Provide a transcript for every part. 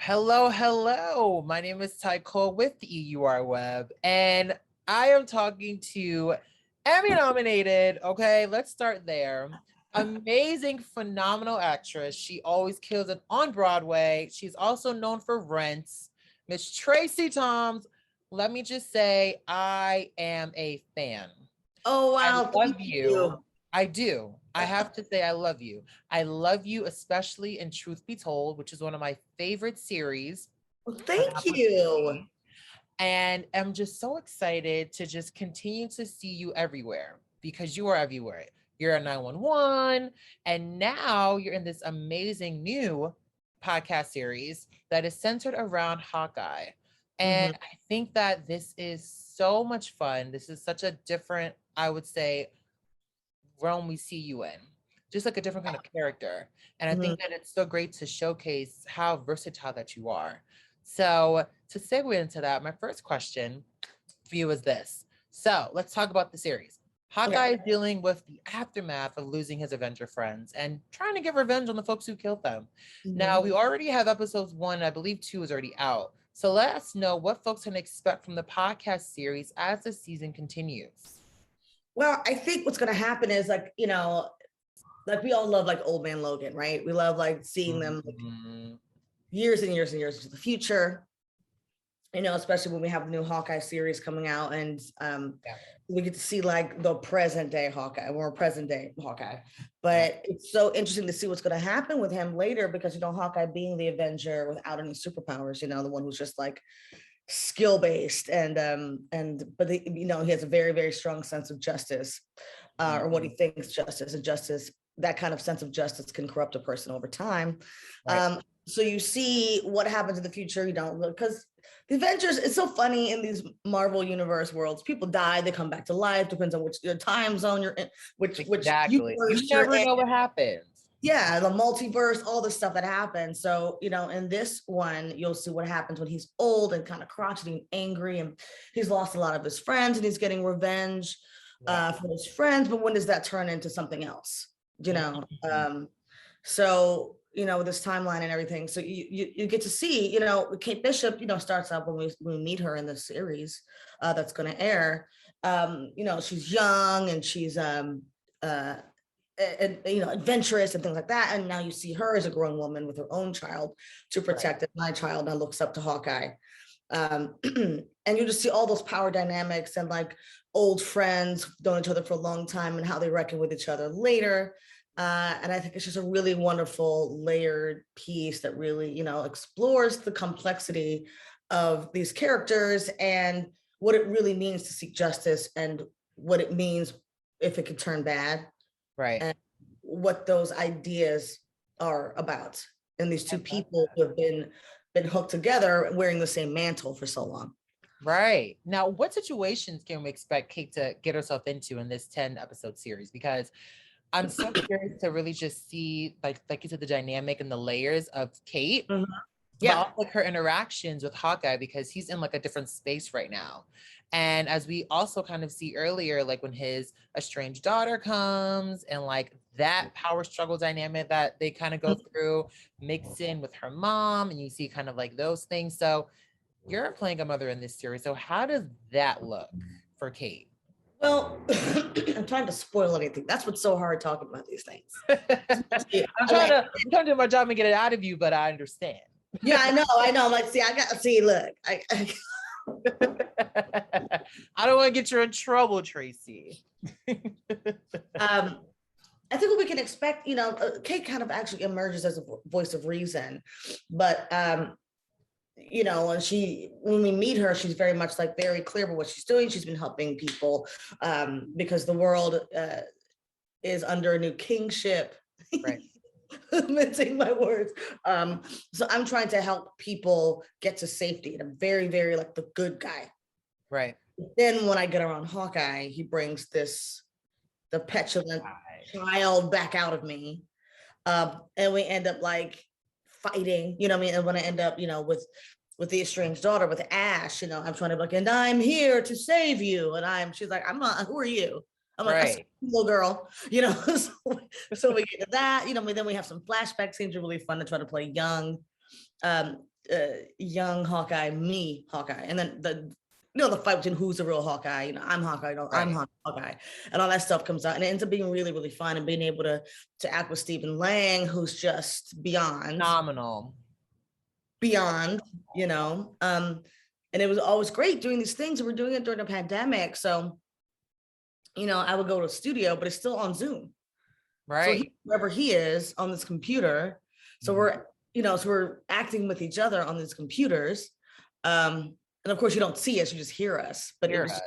Hello, hello. My name is Ty Cole with the EUR Web, and I am talking to Emmy nominated. Okay, let's start there. Amazing, phenomenal actress. She always kills it on Broadway. She's also known for Rents. Miss Tracie Thoms. Let me just say, I am a fan. Oh, I wow. love Thank you. you. I do. I have to say I love you. I love you, especially in Truth Be Told, which is one of my favorite series Well, on thank Apple you. TV. And I'm just so excited to just continue to see you everywhere because you are everywhere. You're a 911, and now you're in this amazing new podcast series that is centered around Hawkeye. And Mhm. I think that this is so much fun. This is such a different, I would say, realm we see you in, just like a different kind of character. And I Mhm. think that it's so great to showcase how versatile that you are. So to segue into that, my first question for you is this. So let's talk about the series. Okay. Hawkeye is dealing with the aftermath of losing his Avenger friends and trying to get revenge on the folks who killed them. Now, Mhm. we already have episodes 1, I believe 2 is already out. So let us know what folks can expect from the podcast series as the season continues. Well, I think what's going to happen is like we all love like Old Man Logan, right? We love like seeing them like Mhm. years and years and years into the future. Especially when we have the new Hawkeye series coming out, and Yeah, we get to see like the present day Hawkeye, more present day Hawkeye. right. But it's so interesting to see what's going to happen with him later because Hawkeye being the Avenger without any superpowers, the one who's just like skill based but he has a very very strong sense of justice, or what he Mhm. thinks justice, and justice, that kind of sense of justice can corrupt a person over time. Right. So you see what happens in the future, because the Avengers, it's so funny in these Marvel universe worlds. People die, they come back to life, depends on which time zone you're in, which Exactly. You universe you're never in. know what happens. Yeah, the multiverse, all the stuff that happens. So, in this one, you'll see what happens when he's old and kind of crotchety and angry, and he's lost a lot of his friends and he's getting revenge Yeah. for his friends. But when does that turn into something else? You know, Mhm. so this timeline and everything. So you get to see, Kate Bishop, starts out when we meet her in the series that's going to air. She's young and she's uh adventurous and things like that, and now you see her as a grown woman with her own child to Right. protect it. My child now looks up to Hawkeye, and you just see all those power dynamics and like old friends known each other for a long time and how they reckon with each other later. And I think it's just a really wonderful layered piece that really explores the complexity of these characters and what it really means to seek justice, and what it means if it could turn bad, Right. and what those ideas are about. And these I two love people that. who have been hooked together wearing the same mantle for so long. Right. Now, what situations can we expect Kate to get herself into in this 10 episode series? Because I'm so curious to really just see, like you said, the dynamic and the layers of Kate, Mhm. but Yeah. also like her interactions with Hawkeye because he's in like a different space right now. And as we also kind of see earlier, like when his estranged daughter comes and like that power struggle dynamic that they kind of go through, mixed in with her mom, and you see kind of like those things. So you're playing a mother in this series. So how does that look for Kate? Well, I'm trying to spoil anything. That's what's so hard talking about these things. I'm I trying like, to I'm trying to do my job and get it out of you, but I understand. yeah, I know. I'm like, see, I got to see. Look, I don't want to get you in trouble, Tracie. um, I think what we can expect, Kate kind of actually emerges as a voice of reason, but when we meet her, she's very much like very clear about what she's doing. She's been helping people because the world is under a new kingship. Right. Mincing my words. So I'm trying to help people get to safety, and I'm very, very like the good guy. Right. Then when I get around Hawkeye, he brings the petulant child back out of me. And we end up like fighting, you know what I mean? And when I end up, with the estranged daughter, with Ash, I'm trying to be like, and I'm here to save you. And she's like, I'm not, who are you? I'm like, a Right. little girl, so we get to that, then we have some flashback scenes are really fun to try to play young. young Hawkeye, me Hawkeye, and then the fight between who's the real Hawkeye. I'm Hawkeye, I'm Hawkeye, and all that stuff comes out, and it ends up being really, really fun, and being able to act with Stephen Lang, who's just phenomenal, beyond, and it was always great doing these things. And we're doing it during the pandemic, so I would go to a studio, but it's still on Zoom, right? So wherever he is on this computer, so we're acting with each other on these computers. And of course, you don't see us, you just hear us. But it was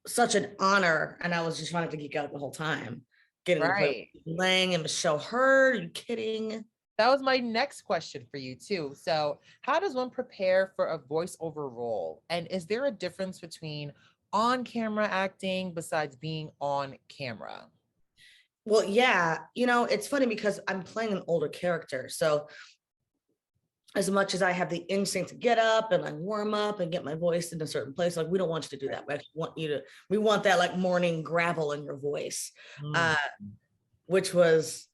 such an honor. And I was just wanting to geek out the whole time. Getting to play with Lang and Michelle Hurd. Are you kidding? That was my next question for you too. So how does one prepare for a voiceover role? And is there a difference between on-camera acting besides being on camera? Well, yeah, it's funny because I'm playing an older character. So as much as I have the instinct to get up and like warm up and get my voice in a certain place, like we don't want you to do that. We want that like morning gravel in your voice, which was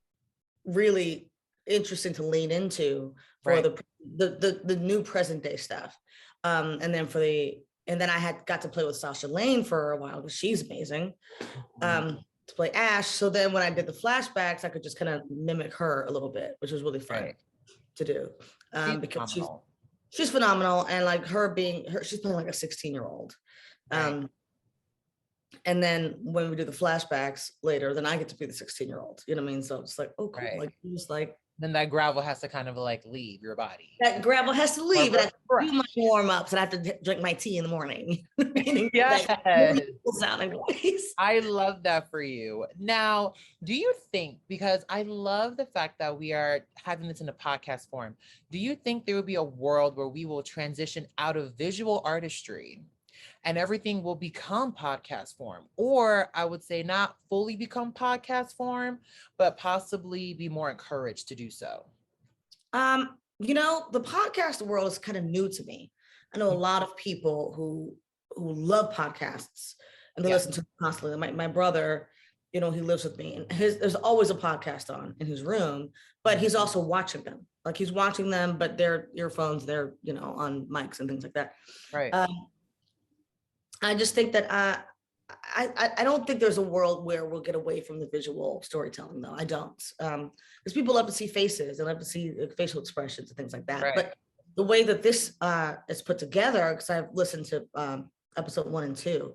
really interesting to lean into for the new present day stuff. And then I had got to play with Sasha Lane for a while because she's amazing. To play Ash. So then when I did the flashbacks, I could just kind of mimic her a little bit, which was really fun to do. Because she's phenomenal, and like she's playing like a 16-year-old. And then when we do the flashbacks later, then I get to be the 16-year-old. You know what I mean? So it's like, oh, cool. Like just like then that gravel has to kind of like leave your body. That gravel has to leave, and I have to do my warm-ups, and I have to drink my tea in the morning. Yes. Really cool sounding voice. I love that for you. Now, do you think, because I love the fact that we are having this in a podcast form, do you think there will be a world where we will transition out of visual artistry and everything will become podcast form? Or I would say not fully become podcast form, but possibly be more encouraged to do so? The podcast world is kind of new to me. I know a lot of people who love podcasts and they listen to them constantly. My brother, he lives with me, and there's always a podcast on in his room, but he's also watching them. Like he's watching them, but they're earphones, they're, on mics and things like that. Right. I just think that I don't think there's a world where we'll get away from the visual storytelling, though. I don't, because people love to see faces, they love to see facial expressions and things like that. But the way that this is put together, because I've listened to episode 1 and 2,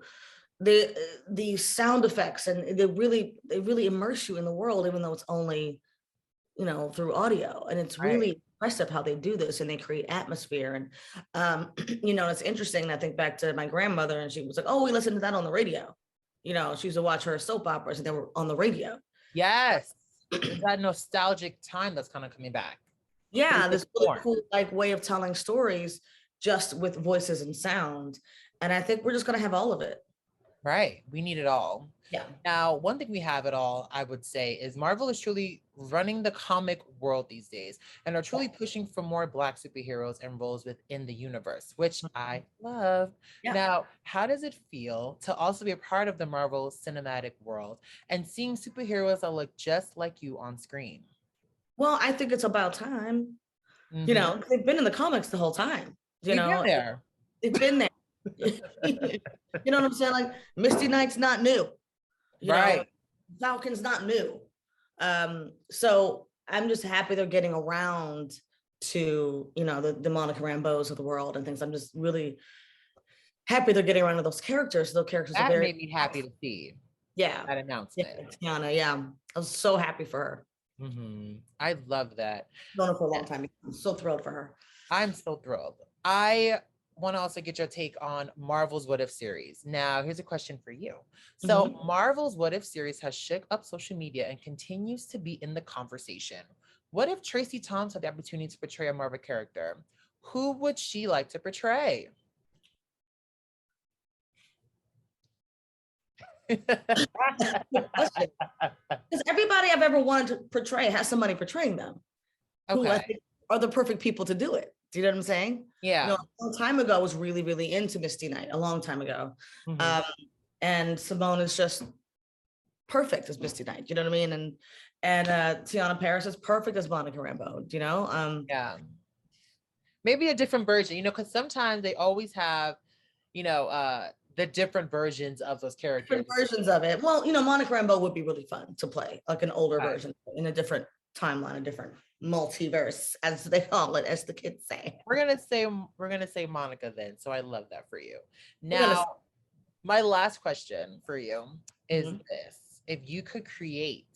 the sound effects, and they really immerse you in the world, even though it's only through audio, and it's really impressive how they do this, and they create atmosphere. And it's interesting. I think back to my grandmother, and she was like, oh, we listened to that on the radio. She used to watch her soap operas, and they were on the radio. Yes. That nostalgic time that's kind of coming back. Yeah, this really cool way of telling stories just with voices and sound. And I think we're just going to have all of it. Right. We need it all. Yeah. Now, one thing we have it all, I would say, is Marvel is truly running the comic world these days and are truly pushing for more Black superheroes and roles within the universe, which I love. Yeah. Now, how does it feel to also be a part of the Marvel cinematic world and seeing superheroes that look just like you on screen? Well, I think it's about time. They've been in the comics the whole time. They've been there. They've been there. You know what I'm saying? Like Misty Knight's not new. Falcon's not new. So I'm just happy they're getting around to, the Monica Rambeaus of the world and things. I'm just really happy they're getting around to those characters. Those characters that are very made me happy to see. Yeah. That announcement. Yeah, Tiana, yeah. I was so happy for her. I love that. Known her for a long time. I'm so thrilled for her. I'm so thrilled. I want to also get your take on Marvel's What If series. Now, here's a question for you. So Marvel's What If series has shook up social media and continues to be in the conversation. What if Tracie Thoms had the opportunity to portray a Marvel character? Who would she like to portray? Because everybody I've ever wanted to portray has somebody portraying them who I think are the perfect people to do it. Do you know what I'm saying? Yeah. A long time ago, I was really, really into Misty Knight, a long time ago. And Simone is just perfect as Misty Knight. You know what I mean? And Tiana Paris is perfect as Monica Rambeau. Yeah. maybe a different version, because sometimes they always have, the different versions of those characters. Different versions of it. Well, Monica Rambeau would be really fun to play, like an older Right. version in a different timeline, a different multiverse, as they call it, as the kids say. We're gonna say Monica then. So I love that for you. Now, my last question for you is this: if you could create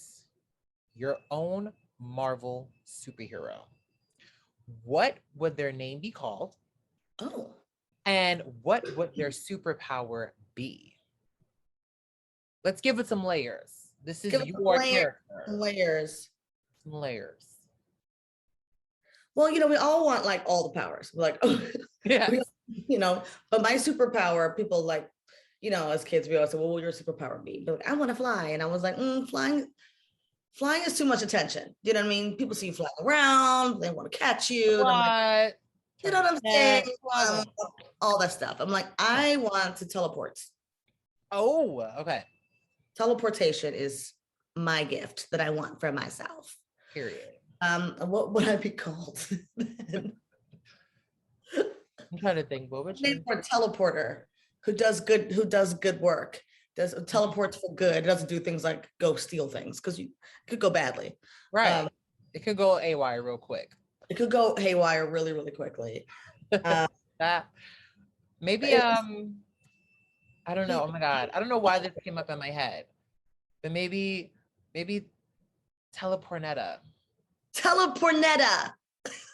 your own Marvel superhero, what would their name be called? Oh. And what would their superpower be? Let's give it some layers. This is your character. Layers. Some layers. Well, we all want like all the powers. We're like, oh, yeah, but my superpower, people like, as kids, we always say, well, what will your superpower be? But like, I want to fly. And I was like, flying is too much attention. You know what I mean? People see you flying around, they want to catch you. Like, you know what I'm saying? All that stuff. I'm like, I want to teleport. Oh, okay. Teleportation is my gift that I want for myself. Period. What would I be called? I'm trying to think. What would name for a teleporter who does good work, teleports for good, doesn't do things like go steal things, because it could go badly. Right. It could go AY real quick. It could go haywire really, really quickly. Maybe I don't know. Oh my God. I don't know why this came up in my head. But maybe Telepornetta. Telepornetta.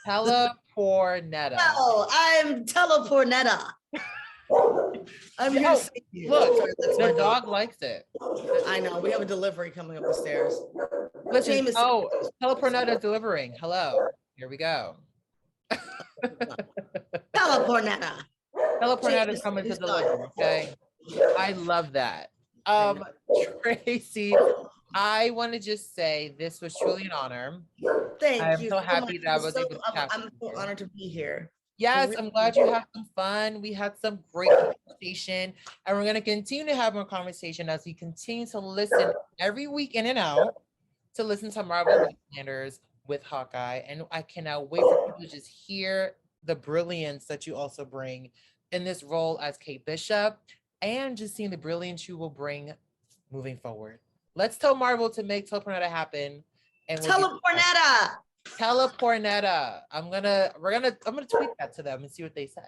Telepornetta. No, I'm Telepornetta. I'm here to see you. Look, the dog likes it. I know. We have a delivery coming up the stairs. Listen, Telepornetta is delivering. Hello. Here we go. Telepornetta. Telepornetta is coming to deliver. Okay. I love that. Tracie, I want to just say this was truly an honor. Thank you. I'm so happy that I was able to chat. I'm so honored to be here. Yes, I'm glad you had some fun. We had some great conversation, and we're going to continue to have more conversation as we continue to listen every week in and out to listen to Marvel Wastelanders with Hawkeye. And I cannot wait for people to just hear the brilliance that you also bring in this role as Kate Bishop, and just seeing the brilliance you will bring moving forward. Let's tell Marvel to make Telepornetta happen. And Telepornetta. Telepornetta. I'm gonna tweet that to them and see what they say.